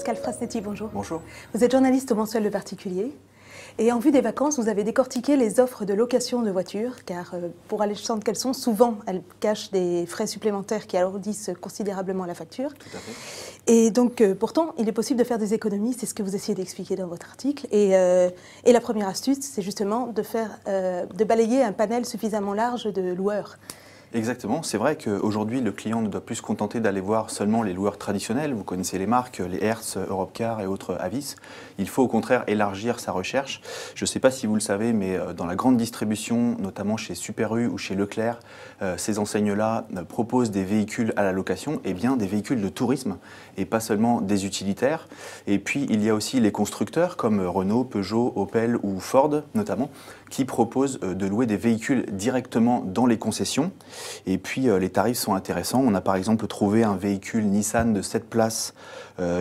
Pascal Frasnetti, bonjour. Bonjour. Vous êtes journaliste au mensuel Le Particulier. Et en vue des vacances, vous avez décortiqué les offres de location de voitures, car pour alléchantes qu'elles sont, souvent elles cachent des frais supplémentaires qui alourdissent considérablement la facture. Tout à fait. Et donc, pourtant, il est possible de faire des économies, c'est ce que vous essayez d'expliquer dans votre article. Et la première astuce, c'est justement de balayer un panel suffisamment large de loueurs. Exactement, c'est vrai qu'aujourd'hui le client ne doit plus se contenter d'aller voir seulement les loueurs traditionnels, vous connaissez les marques, les Hertz, Europcar et autres Avis. Il faut au contraire élargir sa recherche. Je ne sais pas si vous le savez, mais dans la grande distribution, notamment chez Super U ou chez Leclerc, ces enseignes-là proposent des véhicules à la location, et bien des véhicules de tourisme et pas seulement des utilitaires. Et puis il y a aussi les constructeurs comme Renault, Peugeot, Opel ou Ford notamment, qui proposent de louer des véhicules directement dans les concessions. Et puis les tarifs sont intéressants. On a par exemple trouvé un véhicule Nissan de 7 places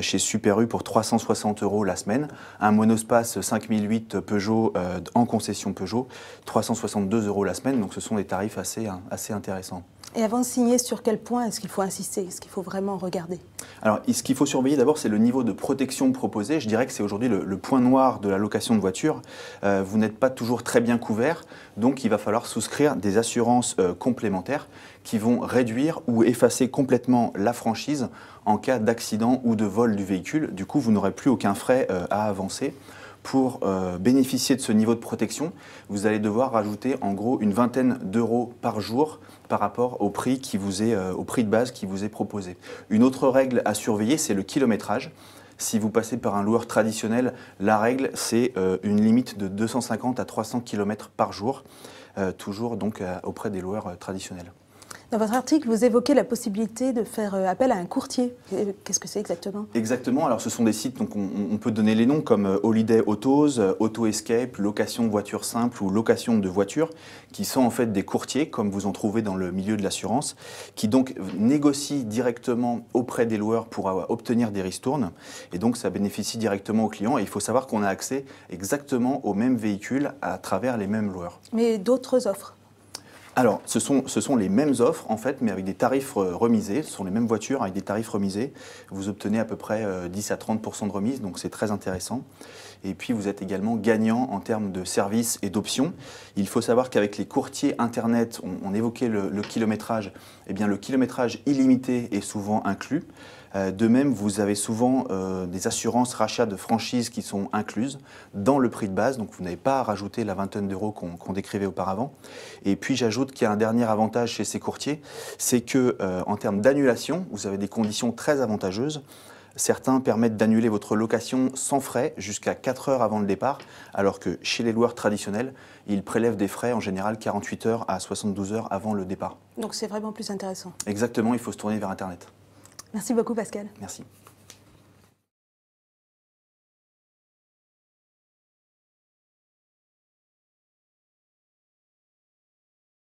chez Super U pour 360 € la semaine. Un monospace 5008 Peugeot en concession Peugeot, 362 € la semaine. Donc ce sont des tarifs assez intéressants. Et avant de signer, sur quel point est-ce qu'il faut insister? Est-ce qu'il faut vraiment regarder? Alors, ce qu'il faut surveiller d'abord, c'est le niveau de protection proposé. Je dirais que c'est aujourd'hui le point noir de la location de voiture. Vous n'êtes pas toujours très bien couvert, donc il va falloir souscrire des assurances complémentaires qui vont réduire ou effacer complètement la franchise en cas d'accident ou de vol du véhicule. Du coup, vous n'aurez plus aucun frais à avancer. Pour bénéficier de ce niveau de protection, vous allez devoir rajouter en gros une vingtaine d'euros par jour par rapport au prix de base qui vous est proposé. Une autre règle à surveiller, c'est le kilométrage. Si vous passez par un loueur traditionnel, la règle, c'est une limite de 250 à 300 km par jour, toujours donc auprès des loueurs traditionnels. Dans votre article, vous évoquez la possibilité de faire appel à un courtier. Qu'est-ce que c'est exactement? Exactement. Alors, ce sont des sites, donc on peut donner les noms comme Holiday Autos, Auto Escape, location de voitures simples ou location de voitures, qui sont en fait des courtiers, comme vous en trouvez dans le milieu de l'assurance, qui donc négocient directement auprès des loueurs pour obtenir des ristournes. Et donc, ça bénéficie directement aux clients. Et il faut savoir qu'on a accès exactement aux mêmes véhicules à travers les mêmes loueurs. Mais d'autres offres? Alors, ce sont les mêmes offres, en fait, mais avec des tarifs remisés. Ce sont les mêmes voitures avec des tarifs remisés. Vous obtenez à peu près 10 à 30% de remise, donc c'est très intéressant. Et puis, vous êtes également gagnant en termes de services et d'options. Il faut savoir qu'avec les courtiers Internet, on évoquait le kilométrage. Eh bien, le kilométrage illimité est souvent inclus. De même, vous avez souvent des assurances rachat de franchises qui sont incluses dans le prix de base, donc vous n'avez pas à rajouter la vingtaine d'euros qu'on décrivait auparavant. Et puis j'ajoute qu'il y a un dernier avantage chez ces courtiers, c'est que en termes d'annulation, vous avez des conditions très avantageuses. Certains permettent d'annuler votre location sans frais jusqu'à 4 heures avant le départ, alors que chez les loueurs traditionnels, ils prélèvent des frais en général 48 heures à 72 heures avant le départ. Donc c'est vraiment plus intéressant. Exactement, il faut se tourner vers Internet. Merci beaucoup Pascal. Merci.